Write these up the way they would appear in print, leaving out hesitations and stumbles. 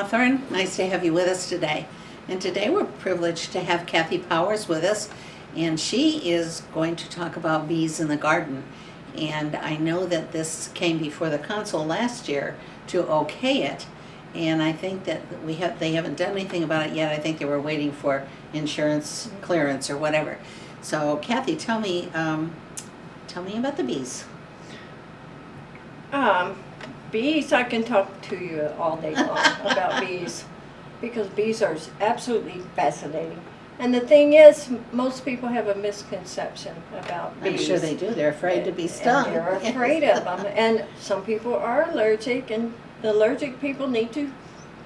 Hawthorne. Nice to have you with us today. And today we're privileged to have Kathy Powers with us, and she is going to talk about bees in the garden. And I know that this came before the council last year to okay it, and I think that they haven't done anything about it yet. I think they were waiting for insurance clearance or whatever. So Kathy, tell me about the bees. Bees, I can talk to you all day long about bees, because bees are absolutely fascinating. And the thing is, most people have a misconception about bees. I'm sure they do. They're afraid to be stung. And they're afraid of them. And some people are allergic, and the allergic people need to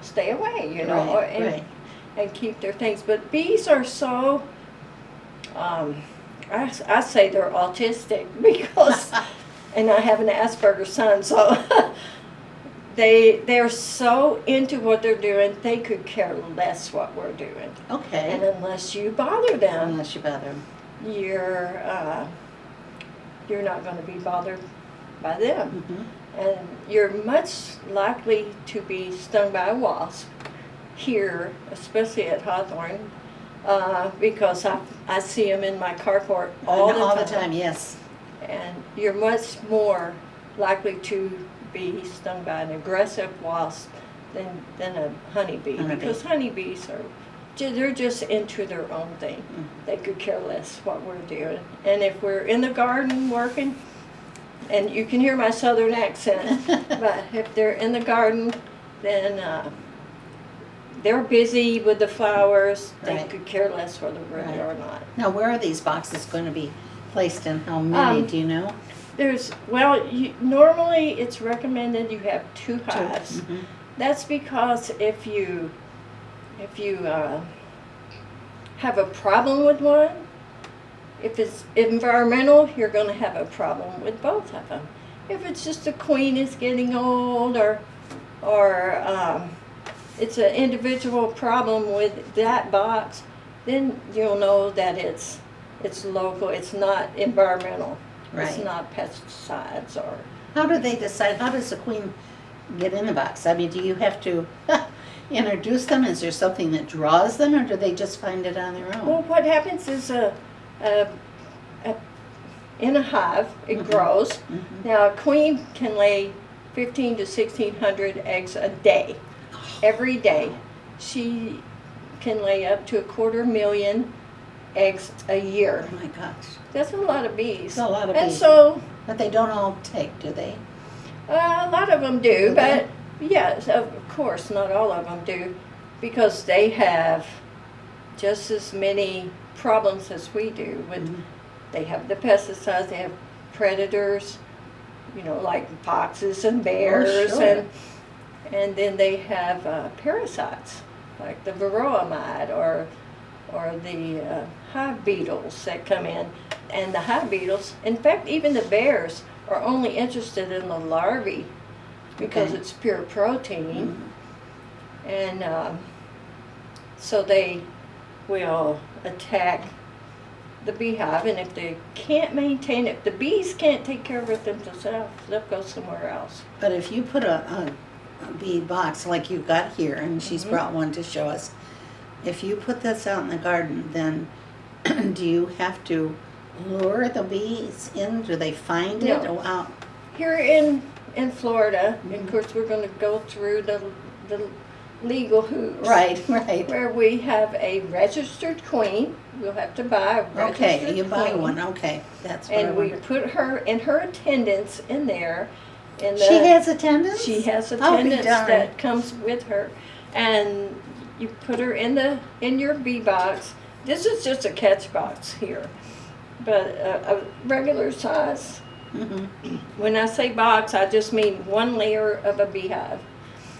stay away, you know, Right. And keep their things. But bees are so, I say they're autistic because, and I have an Asperger's son, so they're so into what they're doing, they could care less what we're doing. Okay. And unless you bother them, Unless you bother them. you're not going to be bothered by them. Mm-hmm. And you're much likely to be stung by a wasp here, especially at Hawthorne, because I see them in my carport all the time. Yes. And you're much more likely to be stung by an aggressive wasp than a honeybee. Because honeybees they're just into their own thing. They could care less what we're doing. And if we're in the garden working, and you can hear my southern accent, but if they're in the garden, then they're busy with the flowers. They Right. could care less whether we're there or not. Now, where are these boxes going to be placed in? How many, do you know? Normally it's recommended you have two hives. Mm-hmm. That's because if you have a problem with one, if it's environmental, you're going to have a problem with both of them. If it's just the queen is getting old, or it's an individual problem with that box, then you'll know that it's local. It's not environmental. Right. It's not pesticides or. How do they decide? How does the queen get in the box? I mean, do you have to introduce them? Is there something that draws them, or do they just find it on their own? Well, what happens is in a hive, it grows. Mm-hmm. Now, a queen can lay 1,500 to 1,600 eggs a day. Every day. She can lay up to 250,000 eggs a year. Oh my gosh. That's a lot of bees. That's a lot of and bees. so, But they don't all take, do they? a lot of them do, Do but yes, of course, not all of them do, because they have just as many problems as we do. They have the pesticides, they have predators, you know, like foxes and bears, sure. and then they have parasites like the varroa mite or the hive beetles that come in. And the hive beetles, in fact, even the bears are only interested in the larvae because Okay. it's pure protein. And so they will attack the beehive, and if they can't maintain it, the bees can't take care of it themselves, they'll go somewhere else. But if you put a bee box like you've got here, and she's brought one to show us, if you put this out in the garden, then do you have to lure the bees in? Do they find it? No. Oh, wow. Here in Florida, and of course we're going to go through the legal hoops. Right. Where we have a registered queen. We'll have to buy a registered Okay, you buy queen. one. Okay, that's what I And we wondered. put her and her attendants in there. She has attendants? She has I'll be attendants darned. that comes with her, and you put her in your bee box. This is just a catch box here, but a regular size. Mm-hmm. When I say box, I just mean one layer of a beehive.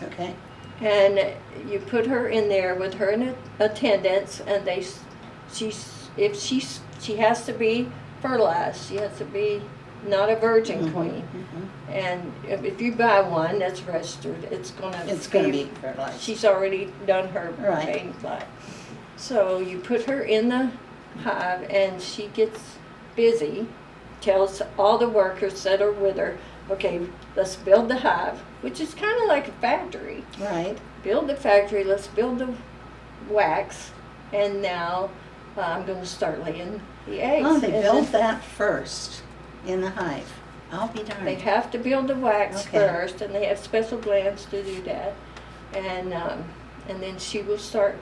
Okay. And you put her in there with her attendants, and she has to be fertilized. She has to be not a virgin queen. Mm-hmm. And if you buy one that's registered, it's gonna be fertilized. She's already done her Right. mating flight. So you put her in the hive, and she gets busy, tells all the workers that are with her, okay, let's build the hive, which is kind of like a factory. Right. Build the factory, let's build the wax, and now I'm going to start laying the eggs. Oh, they And build then that first in the hive. I'll be darned. They have to build the wax Okay. first, and they have special glands to do that. And then she will start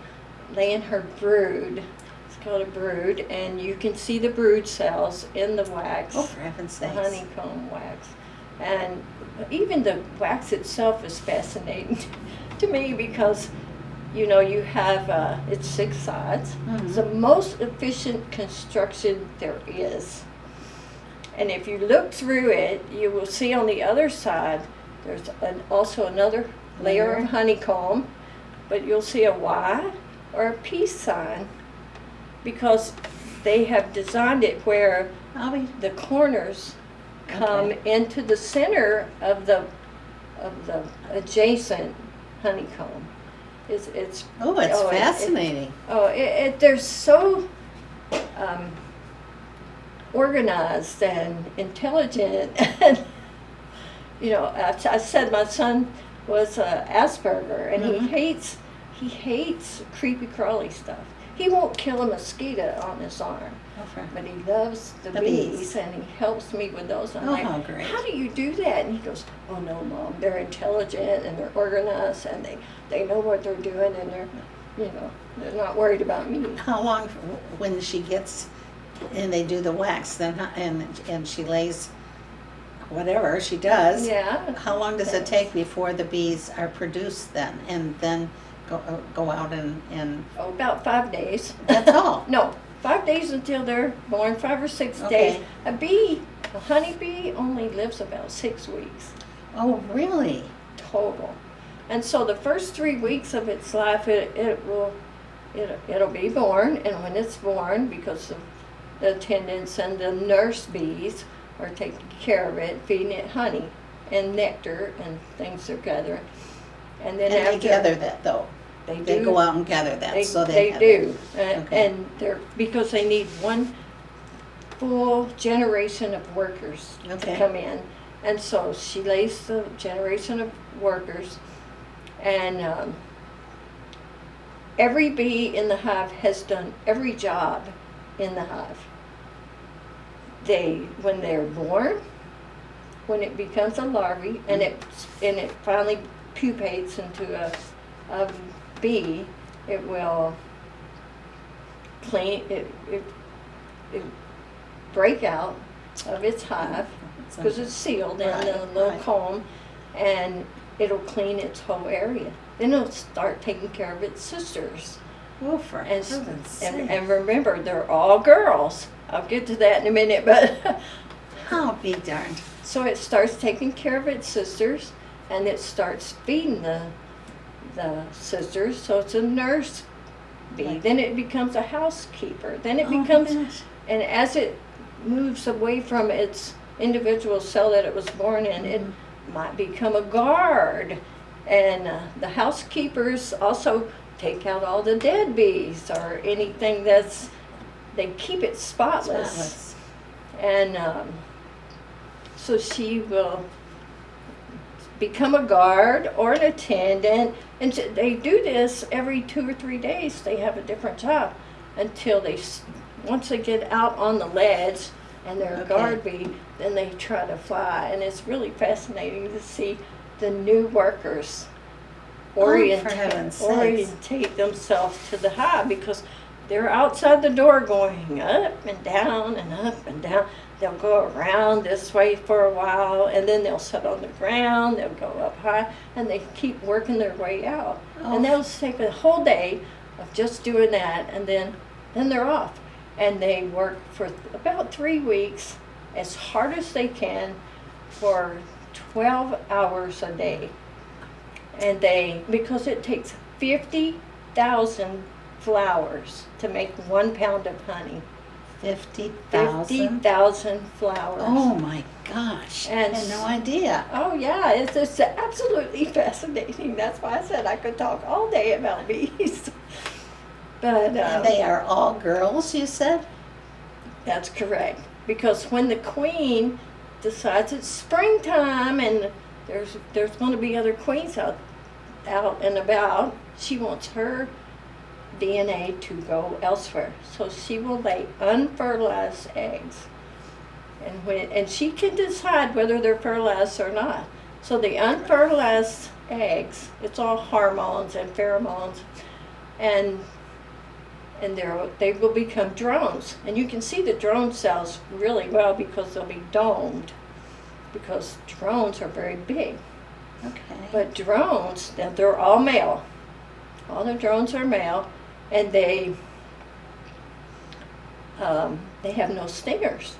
laying her brood. It's called a brood, and you can see the brood cells in the wax. Oh, for heaven's The sakes. honeycomb wax. And even the wax itself is fascinating to me because, you know, you have, it's 6 sides. Mhm. It's the most efficient construction there is. And if you look through it, you will see on the other side, there's also another layer Layer. of honeycomb, but you'll see a Y or a peace sign because they have designed it where I'll be. the corners come Okay. into the center of the adjacent honeycomb. It's Oh, it's oh, fascinating. they're so organized and intelligent, and you know, I said my son was Asperger, and Mhm. he hates creepy crawly stuff. He won't kill a mosquito on his arm, Oh, for- but he loves the The bees, bees. and he helps me with those. I'm Oh, like, how great. how do you do that? And he goes, oh no, Mom, they're intelligent and they're organized and they know what they're doing and they're not worried about me. How long when she gets and they do the wax then and she lays whatever she does? Yeah. How long does it take before the bees are produced then and then go out and Oh, about 5 days. that's all? No, 5 days until they're born, 5 or 6 Okay. days. A honeybee only lives about 6 weeks Oh, really? total. And so the first 3 weeks of its life, it'll be born, and when it's born, because of the attendants and the nurse bees are taking care of it, feeding it honey and nectar and things they're gathering. And then And after they gather that though. they They do, go out and gather that. they, so they have do, it. and, Okay. and they're because they need one full generation of workers Okay. to come in, and so she lays the generation of workers, and every bee in the hive has done every job in the hive. When they're born, when it becomes a larvae, and it finally pupates into a bee, it will clean it break out of its hive because it's sealed in Right, a little right. comb, and it'll clean its whole area. Then it'll start taking care of its sisters. Oh, for And, heaven's sake. and remember, they're all girls. I'll get to that in a minute, but I'll be darned. so it starts taking care of its sisters, and it starts feeding the sisters. So it's a nurse bee. Right. Then it becomes a housekeeper. Then it Oh, becomes, gosh. and as it moves away from its individual cell that it was born in, it might become a guard. And the housekeepers also take out all the dead bees or anything they keep it spotless. Spotless. And so she will become a guard or an attendant, and they do this every 2 or 3 days. They have a different job until once they get out on the ledge and they're a Okay. guard bee, then they try to fly, and it's really fascinating to see the new workers Oh, for heaven's sakes. orientate themselves to the hive because they're outside the door going up and down and up and down. They'll go around this way for a while, and then they'll sit on the ground, they'll go up high, and they keep working their way out. Oh. And they'll take a whole day of just doing that, and then they're off. And they work for about 3 weeks as hard as they can for 12 hours a day. And because it takes 50,000 flowers to make 1 pound of honey. 50,000? 50,000 flowers. Oh my gosh. And I had no idea. Oh yeah, it's absolutely fascinating. That's why I said I could talk all day about bees. But And they are all girls, you said? that's correct. Because when the queen decides it's springtime and there's going to be other queens out and about, she wants her DNA to go elsewhere. So she will lay unfertilized eggs. And she can decide whether they're fertilized or not. So the unfertilized eggs, it's all hormones and pheromones, and they will become drones. And you can see the drone cells really well because they'll be domed, because drones are very big. Okay. But drones, they're all male. All the drones are male, and they have no stingers.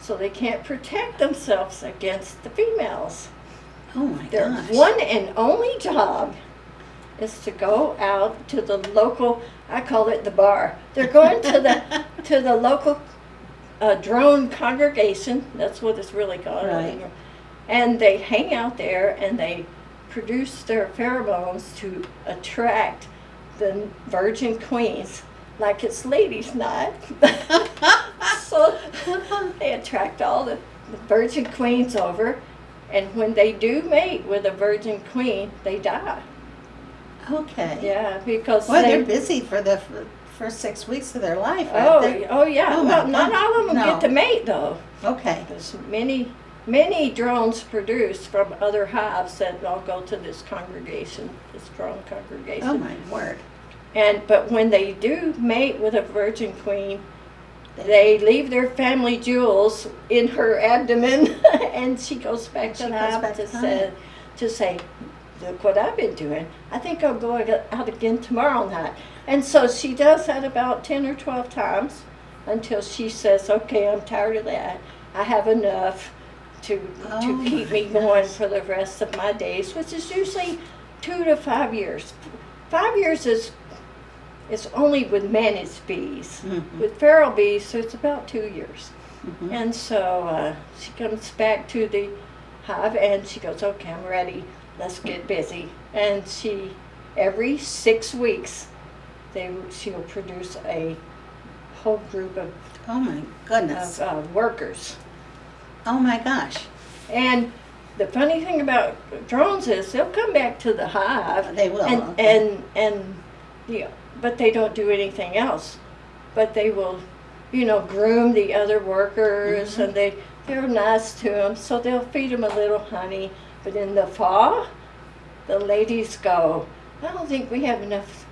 So they can't protect themselves against the females. Oh my Their gosh. one and only job is to go out to the local, I call it the bar. They're going to the local drone congregation. That's what it's really called. Right. And they hang out there and they produce their pheromones to attract the virgin queens, like it's ladies' night. So they attract all the virgin queens over, and when they do mate with a virgin queen, they die. Okay. Yeah, because Well, they're busy for the first 6 weeks of their life, aren't oh, they? oh yeah. Oh, my Well, not gosh. all of them No. get to mate though. Okay. There's many drones produced from other hives that all go to this congregation, this drone congregation. Oh my word. But when they do mate with a virgin queen, they leave their family jewels in her abdomen, and she goes back to She the goes hive back to home. say, look what I've been doing. I think I'll go out again tomorrow night. And so she does that about 10 or 12 times until she says, okay, I'm tired of that. I have enough to Oh keep me my going gosh. for the rest of my days, which is usually 2 to 5 years. 5 years is only with managed bees. Mhm. With feral bees, so it's about 2 years. Mhm. And so she comes back to the hive and she goes, okay, I'm ready. Let's get busy. And every 6 weeks, she'll produce a whole group of Oh my goodness. workers. Oh my gosh. And the funny thing about drones is they'll come back to the hive. They will. And okay. but they don't do anything else. But they will, groom the other workers, Mhm. and they're nice to them. So they'll feed them a little honey. But in the fall, the ladies go, I don't think we have enough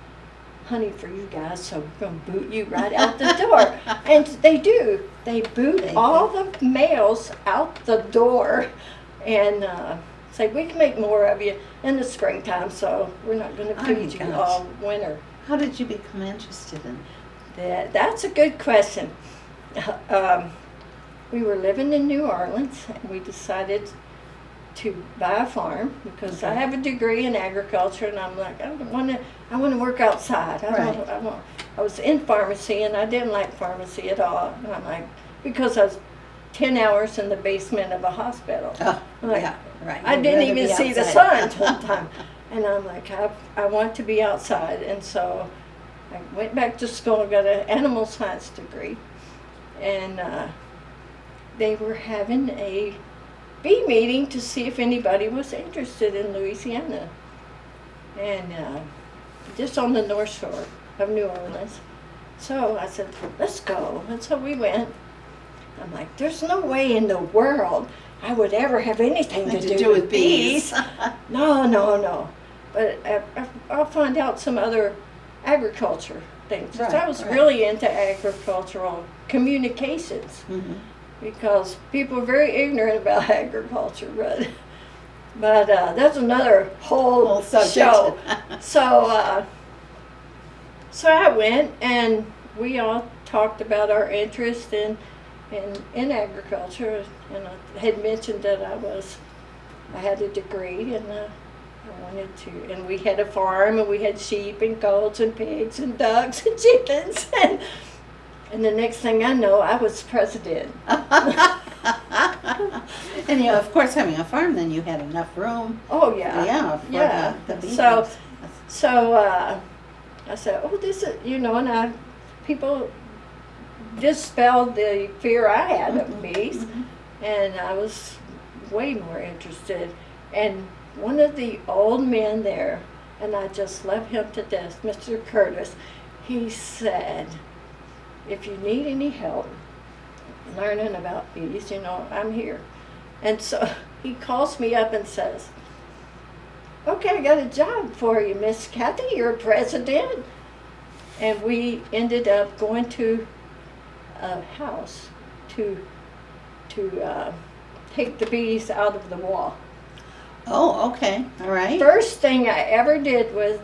honey for you guys, so we're going to boot you right out the door. And they do. They boot They all the males out the door and say, we can make more of you in the springtime, so we're not going to Oh, feed you gosh. all winter. How did you become interested in? That's a good question. We were living in New Orleans, and we decided to buy a farm because I Okay. have a degree in agriculture, and I'm like, I want to work outside. Right. I was in pharmacy, and I didn't like pharmacy at all. And I'm like, because I was 10 hours in the basement of a hospital. Oh, I'm like, yeah, right. I You'd didn't rather even be see the outside. sun one time. And I'm like, I want to be outside. And so I went back to school and got an animal science degree. And they were having a bee meeting to see if anybody was interested in Louisiana. And just on the North Shore of New Orleans. So I said, let's go. And so we went. I'm like, there's no way in the world I would ever have anything to do with bees. No. But I'll find out some other agriculture things. 'Cause I Right, was right. really into agricultural communications Mhm. because people are very ignorant about agriculture. But that's another whole subject. show. So I went, and we all talked about our interest in agriculture, and I had mentioned that I had a degree, and I wanted to, and we had a farm, and we had sheep and goats and pigs and ducks and chickens, and the next thing I know, I was president. And of course, having a farm, then you had enough room. Oh yeah, Yeah, for yeah. the bees. So I said, oh, this is, people dispelled the fear I had of bees. And I was way more interested. And one of the old men there, and I just love him to death, Mr. Curtis, he said, if you need any help learning about bees, I'm here. And so he calls me up and says, okay, I got a job for you, Miss Kathy, you're president. And we ended up going to a house to take the bees out of the wall. Oh, okay, all right. First thing I ever did with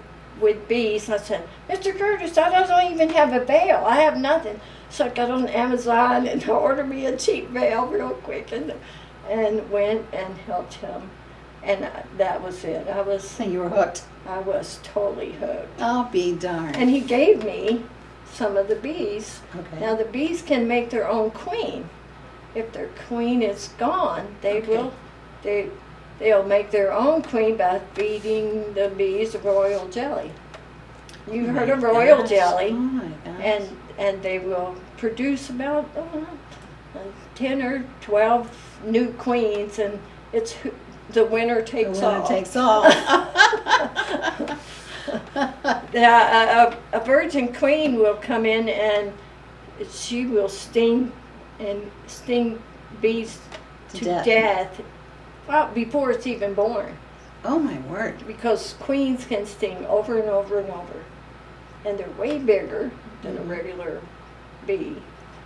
bees, I said, Mr. Curtis, I don't even have a veil. I have nothing. So I got on Amazon and ordered me a cheap veil real quick and went and helped him. And that was it. So you were hooked. I was totally hooked. I'll be darned. And he gave me some of the bees. Okay. Now the bees can make their own queen. If their queen is gone, they'll make their own queen by feeding the bees royal jelly. You've heard of royal gosh. jelly. Oh my gosh. And they will produce about 10 or 12 new queens, and it's the winner takes The winner all. takes all. A virgin queen will come in and she will sting bees to death well, before it's even born. Oh my word. Because queens can sting over and over and over. And they're way bigger than a regular bee.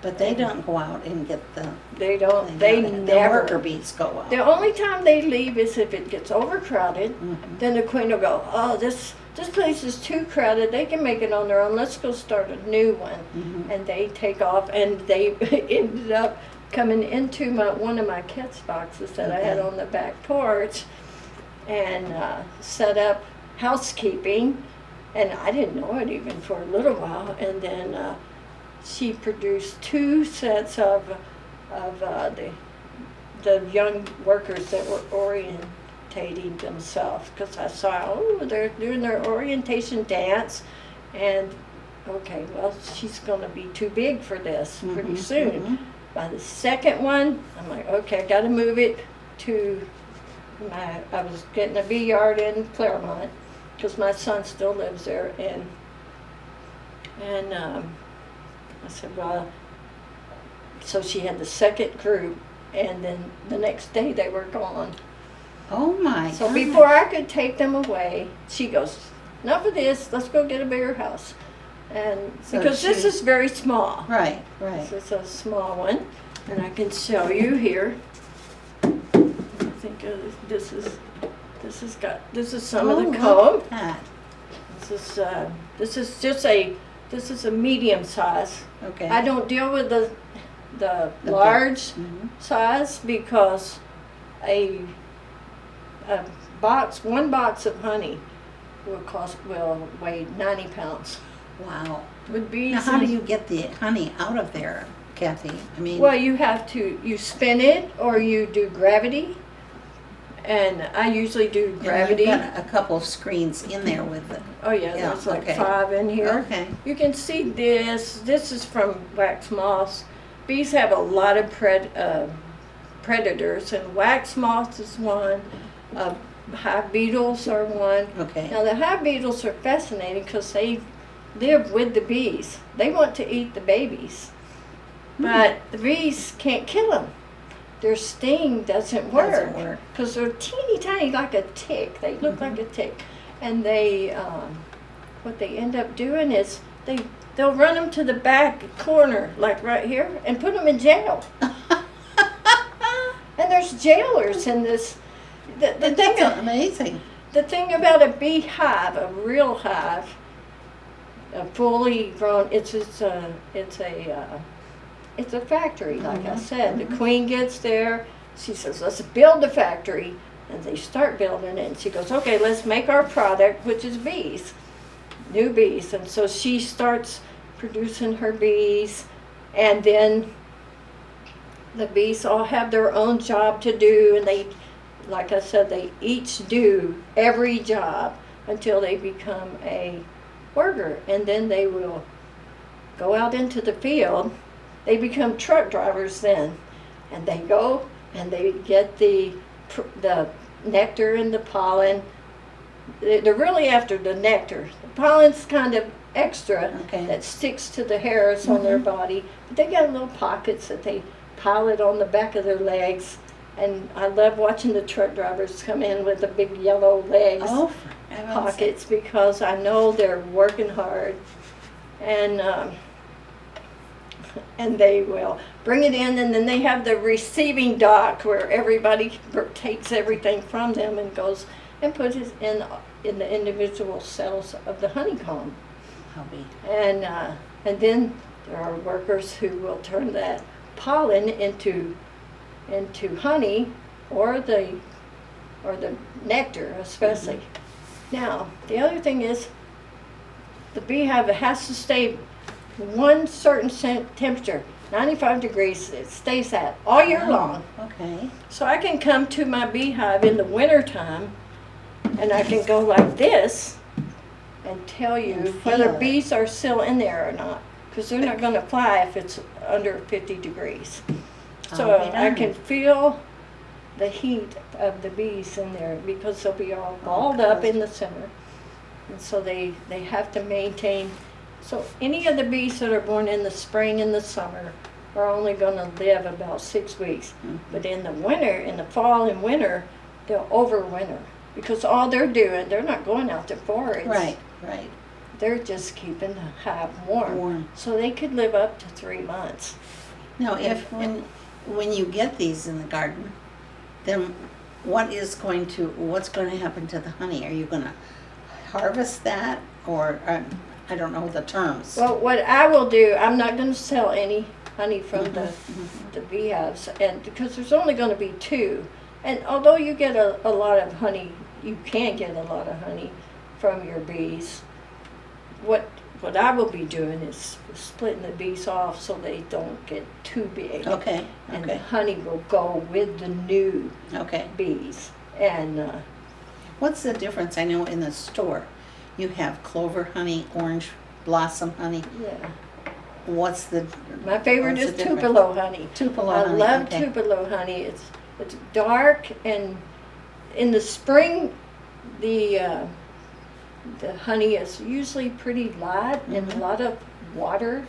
But they don't go out and get the. They don't. The never. worker bees go out. The only time they leave is if it gets overcrowded. Mhm. Then the queen will go, oh, this place is too crowded. They can make it on their own. Let's go start a new one. Mhm. And they take off, and they ended up coming into one of my cat's boxes that I had Okay. on the back porch, and set up housekeeping. And I didn't know it even for a little while. And then she produced 2 sets of the young workers that were orientating themselves. Because I saw, oh, they're doing their orientation dance, and okay, well, she's going to be too big for this pretty Mhm, soon. mhm. By the second one, I'm like, okay, I got to move it to I was getting a bee yard in Claremont because my son still lives there, and I said, well, so she had the second group, and then the next day they were gone. Oh my. So gosh. before I could take them away, she goes, enough of this, let's go get a bigger house. And So because this she- is very small. Right, right. This is a small one, and I can show you here. I think this is some of Oh, the look comb. at that. This is a medium size. Okay. I don't deal with the big- large Mhm. size because one box of honey will weigh 90 pounds. Wow. Would be Now, how do you get the honey out of there, Kathy? I mean. Well, you spin it or you do gravity, and I usually do and gravity. You've got a couple of screens in there with it. Oh yeah, Yeah, there's like okay. 5 in here. Okay. You can see this. This is from wax moths. Bees have a lot of predators, and wax moths is one. Hive beetles are one. Okay. Now the hive beetles are fascinating because they live with the bees. They want to eat the babies, but the bees can't kill them. Their sting doesn't work. Doesn't work. Because they're teeny tiny, like a tick. They look like a tick. And they, what they end up doing is they'll run them to the back corner, like right here, and put them in jail. And there's jailers in this. The That's amazing. the thing about a beehive, a real hive, a fully grown, it's a factory, like I said. The queen gets there, she says, let's build the factory, and they start building it, and she goes, okay, let's make our product, which is bees, new bees. And so she starts producing her bees, and then the bees all have their own job to do, and they, like I said, they each do every job until they become a worker, and then they will go out into the field. They become truck drivers then, and they go and they get the nectar and the pollen. They're really after the nectar. The pollen's kind of extra Okay. that sticks to the hairs on their body. But they got little pockets that they pile it on the back of their legs. And I love watching the truck drivers come in with the big yellow legs Oh, for heaven's sake. pockets, because I know they're working hard. And they will bring it in, and then they have the receiving dock where everybody takes everything from them and goes and puts it in the individual cells of the honeycomb. I'll be. And then there are workers who will turn that pollen into honey, or the nectar especially. Now the other thing is, the beehive has to stay one certain temperature, 95 degrees. It stays that all year long. Okay. So I can come to my beehive in the wintertime, and I can go like this and tell you And whether feel it. bees are still in there or not, because they're not going to fly if it's under 50 degrees. So I'll be I darned. can feel the heat of the bees in there, because they'll be all balled up in the center. And so they have to maintain. So any of the bees that are born in the spring and the summer are only going to live about 6 weeks. But in the winter, in the fall and winter, they'll overwinter, because all they're doing, they're not going out to forage. Right. They're just keeping the hive warm. Warm. So they could live up to 3 months. Now, if when you get these in the garden, then what's going to happen to the honey? Are you going to harvest that, or I don't know the terms? Well, what I will do, I'm not going to sell any honey from the beehives, and because there's only going to be 2. And although you get a lot of honey, you can get a lot of honey from your bees. What I will be doing is splitting the bees off so they don't get too big. Okay. And the Okay. honey will go with the new Okay. bees. And What's the difference? I know in the store you have clover honey, orange blossom honey. yeah, What's the my favorite what's is the difference? Tupelo honey. Tupelo I honey? love Okay. Tupelo honey. It's dark, and in the spring, the honey is usually pretty light and a lot of water.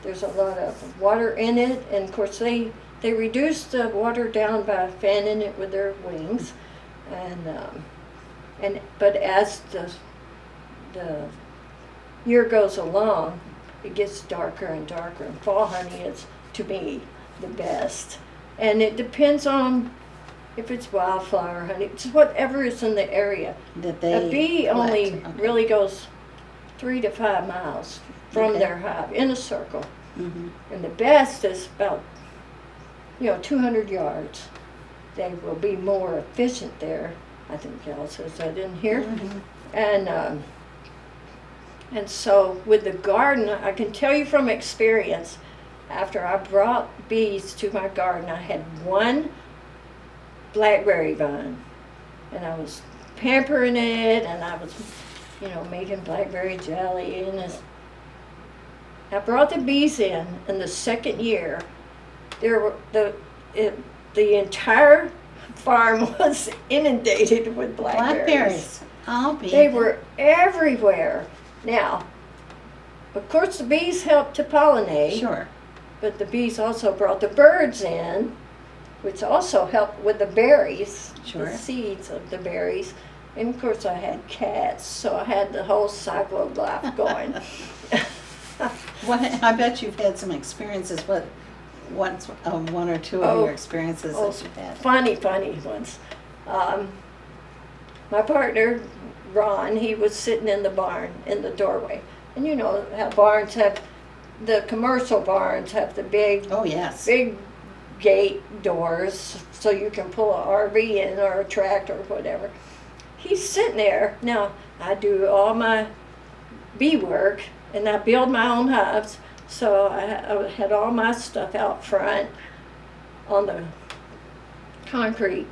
There's a lot of water in it, and of course they reduce the water down by fanning it with their wings, but as the year goes along, it gets darker and darker. And fall honey is, to me, the best. And it depends on if it's wildflower honey, it's whatever is in the area. That they A bee collect. only Okay. really goes 3 to 5 miles from Okay. their hive in a circle. Mhm. And the best is about 200 yards. They will be more efficient there. I think Gal says that in here. Mhm. And so with the garden, I can tell you from experience, after I brought bees to my garden, I had one blackberry vine, and I was pampering it, and I was, making blackberry jelly, and I brought the bees in the second year. The entire farm was inundated with Blackberries. I'll be. They were everywhere. Now, of course, the bees helped to pollinate, Sure. but the bees also brought the birds in, which also helped with the berries, Sure. the seeds of the berries. And of course, I had cats, so I had the whole cycle of life going. I bet you've had some experiences. What's one or two of your experiences that you've had? Funny ones. My partner, Ron, he was sitting in the barn in the doorway. And you know how barns have, the commercial barns have the big Oh yes. gate doors so you can pull an RV in or a tractor or whatever. He's sitting there. Now, I do all my bee work and I build my own hives. So I had all my stuff out front on the concrete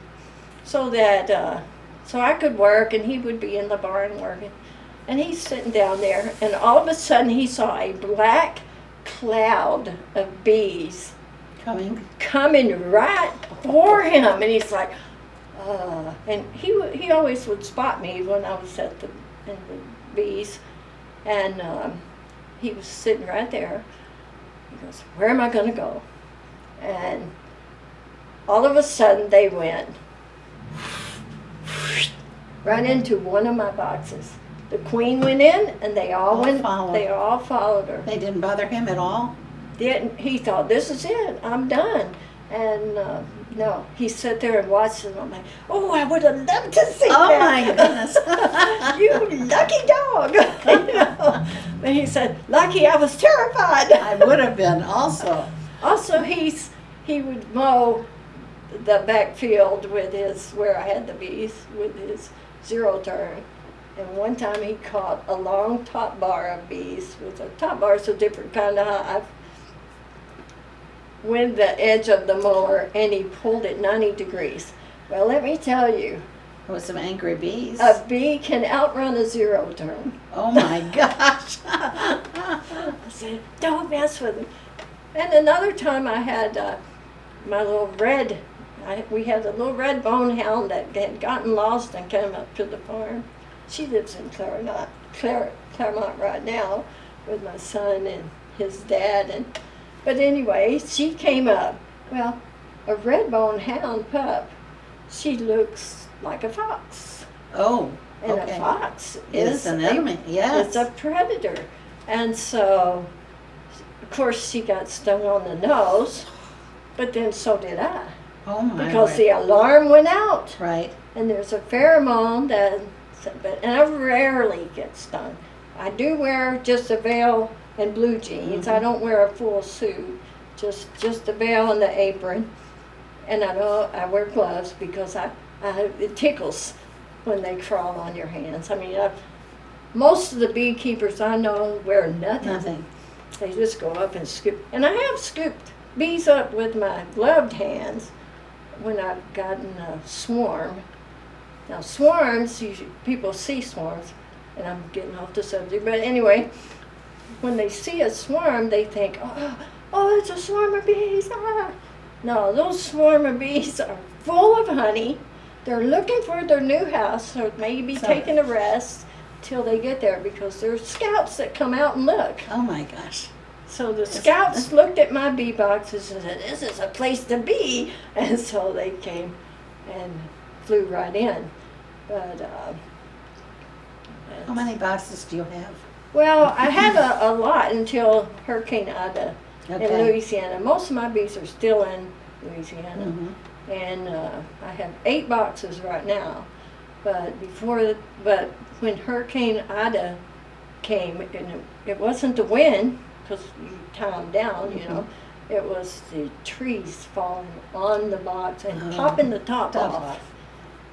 so that so I could work and he would be in the barn working. And he's sitting down there, and all of a sudden he saw a black cloud of bees coming right for him, and he's like, and he always would spot me when I was in the bees, and he was sitting right there. He goes, "Where am I going to go?" And all of a sudden they went right into one of my boxes. The queen went in, and they all followed. They all followed her. They didn't bother him at all? He thought, this is it, I'm done. And no, he sat there and watched it. I'm like, oh, I would have loved to see Oh that. my goodness. You lucky dog. You know? And he said, lucky, I was terrified. I would have been also. Also, he would mow the backfield with where I had the bees, with his zero turn. And one time he caught a long top bar of bees. With a top bar is a different kind of hive. With the edge of the mower, and he pulled it 90 degrees. Well, let me tell you, There was some angry bees. a bee can outrun a zero turn. Oh my gosh. I said, don't mess with him. And another time I had my little we had a little red bone hound that had gotten lost and came up to the farm. She lives in Claremont right now with my son and his dad. But anyway, she came up. Well, a red bone hound pup, she looks like a fox. Oh, And okay. a fox Is an enemy, yes. It's a predator. And so, of course, she got stung on the nose, but then so did I. Oh my Because word. the alarm went out. Right. And there's a pheromone and I rarely get stung. I do wear just a veil and blue jeans. I don't wear a full suit, just a veil and the apron. And I wear gloves because it tickles when they crawl on your hands. I mean, most of the beekeepers I know wear nothing. Nothing. They just go up and scoop. And I have scooped bees up with my gloved hands when I've gotten a swarm. Now swarms, people see swarms, and I'm getting off the subject, but anyway, when they see a swarm, they think, oh, it's a swarm of bees. Ah. No, those swarm of bees are full of honey. They're looking for their new house, or maybe taking a rest till they get there, because there's scouts that come out and look. Oh my gosh. So the scouts looked at my bee boxes and said, this is a place to be. And so they came and flew right in. But How many boxes do you have? well, I had a lot until Hurricane Ida in Okay. Louisiana. Most of my bees are still in Louisiana. Mhm. And I have 8 boxes right now. But when Hurricane Ida came, and it wasn't the wind, because you tie them down, you know. It was the trees falling on the box and popping the top off.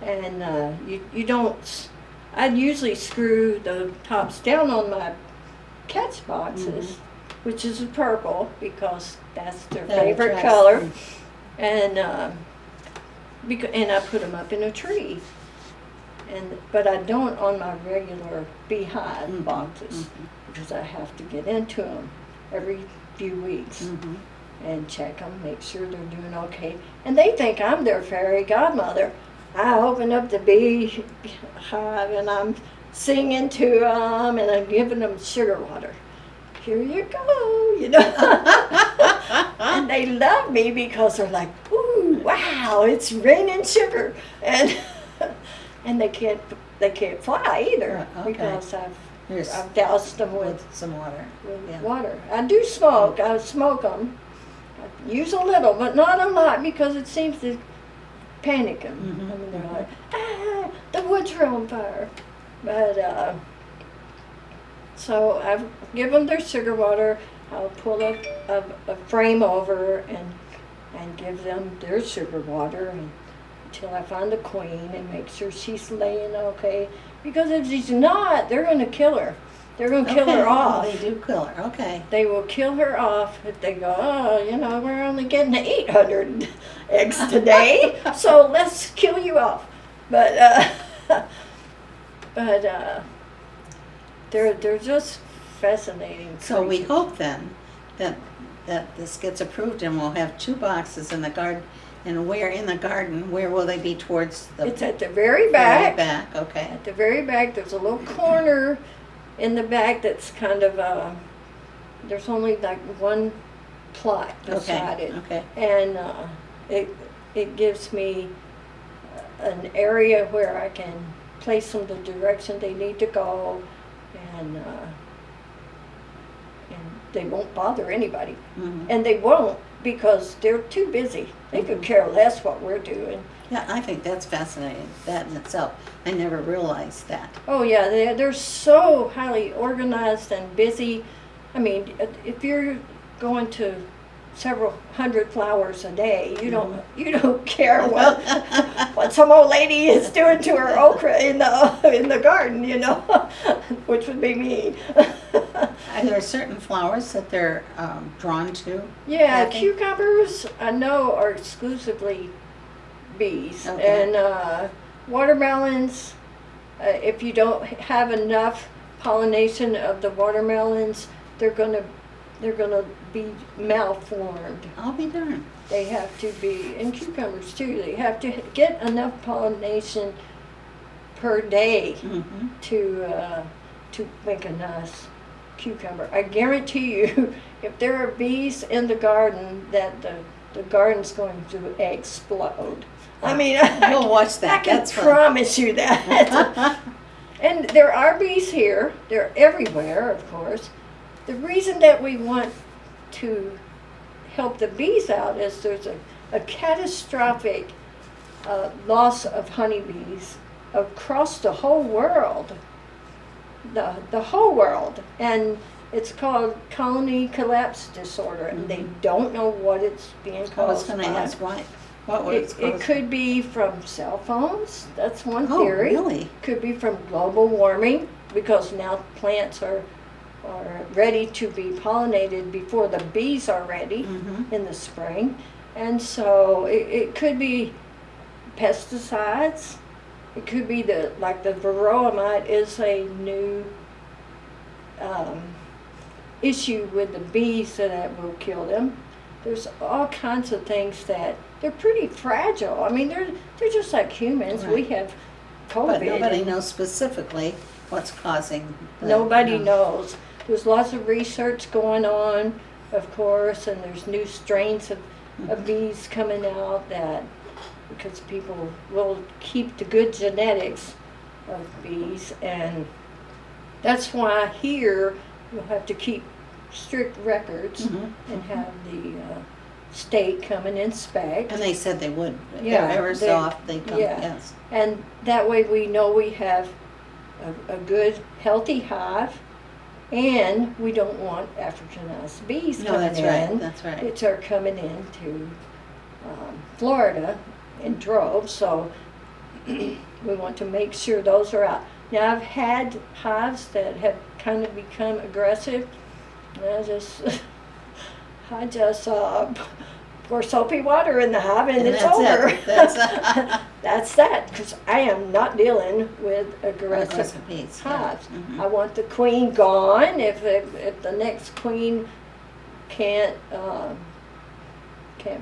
And you don't, I'd usually screw the tops down on my catch boxes, which is purple, because that's their That favorite attracts color. them. And and I put them up in a tree. But I don't on my regular beehive boxes, because I have to get into them every few weeks and check them, make sure they're doing okay. And they think I'm their fairy godmother. I open up the beehive and I'm singing to them, and I'm giving them sugar water. Here you go, you know. And they love me because they're like, ooh, wow, it's raining sugar. And they can't fly either, Okay. because Yes. I've doused them with Some water. Yeah. water. I do smoke. I smoke them. I use a little, but not a lot, because it seems to panic them. I mean, they're like, the woods are on fire. But so I give them their sugar water. I'll pull a frame over and give them their sugar water until I find the queen and make sure she's laying okay. Because if she's not, they're going to kill her. They're going to kill her off. Oh, they do kill her. Okay. They will kill her off if they go, oh, you know, we're only getting 800 eggs today, so let's kill you off. But they're just fascinating. So we creatures. hope then that that this gets approved and we'll have 2 boxes in the garden. And where in the garden, where will they be towards the It's at the very very back. back? Okay. At the very back, there's a little corner in the back that's kind of there's only like one plot beside it, Okay. and it gives me an area where I can place them the direction they need to go, and they won't bother anybody, Mhm. and they won't because they're too busy. They could care less what we're doing. Yeah, I think that's fascinating, that in itself. I never realized that. Oh yeah, they're so highly organized and busy. I mean, if you're going to several hundred flowers a day, you don't care what some old lady is doing to her okra in the garden, which would be me. Are there certain flowers that they're drawn to? Yeah, Kathy? cucumbers I know are exclusively bees, Okay. and watermelons. If you don't have enough pollination of the watermelons, they're gonna be malformed. I'll be darned. They have to be, and cucumbers too. They have to get enough pollination per day Mm-hmm. to make a nice cucumber. I guarantee you, if there are bees in the garden, that the garden's going to explode. I mean, We'll watch that. I can That's fun. promise you that. And there are bees here. They're everywhere, of course. The reason that we want to help the bees out is there's a catastrophic loss of honeybees across the whole world. The whole world. And it's called colony collapse disorder, and they don't know what it's being caused by. I was going to ask why. What was It could be from cell phones. That's one Oh, theory. really? Could be from global warming, because now plants are ready to be pollinated before the bees are ready Mm-hmm. in the spring. And so it could be pesticides. It could be the varroa mite is a new issue with the bees that will kill them. There's all kinds of things that they're pretty fragile. I mean, they're just like humans. We Right. have COVID. But nobody and knows specifically what's causing the... Nobody knows. There's lots of research going on, of course, and there's new strains of bees coming out that, because people will keep the good genetics of bees, and that's why here you'll have to keep strict records Mhm. and have the state come and inspect. And they said they would. Yeah, Ever so they- often they come, yeah. yes. And that way we know we have a good, healthy hive, and we don't want Africanized bees No, coming that's in. right, that's right. Which are coming into Florida in droves, so we want to make sure those are out. Now, I've had hives that have kind of become aggressive, and I just pour soapy water in the hive, and it's that's over. it. That's That's that, because I am not dealing with aggressive bees. hives. Mhm. I want the queen gone. If the next queen can't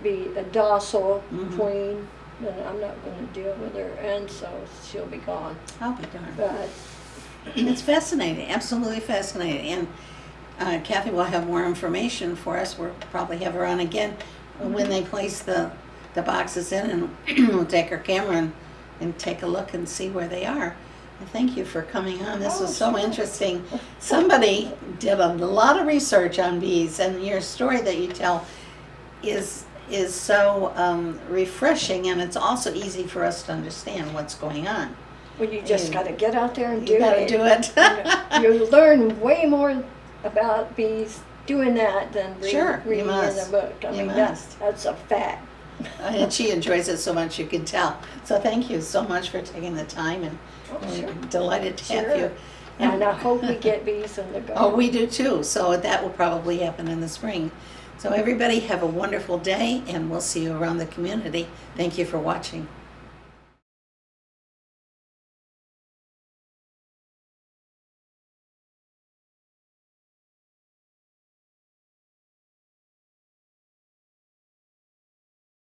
be a docile Mhm. queen, then I'm not going to deal with her, and so she'll be gone. I'll be darned. But It's fascinating, absolutely fascinating. And Kathy will have more information for us. We'll probably have her on again when they place the boxes in, and we'll take our camera and take a look and see where they are. And thank you for coming on. This was so sure. interesting. Somebody did a lot of research on bees, and your story that you tell is so refreshing, and it's also easy for us to understand what's going on. well, you just You- got to get out there and do You got to it. do it. You learn way more about bees doing that than Sure, you reading in must. a book. I You mean, must. that's a fact. And she enjoys it so much, you can tell. So thank you so much for taking the time, and Oh, we're sure. delighted to have Sure. you. And I hope we get bees in the garden. Oh, we do too. So that will probably happen in the spring. So everybody have a wonderful day, and we'll see you around the community. Thank you for watching.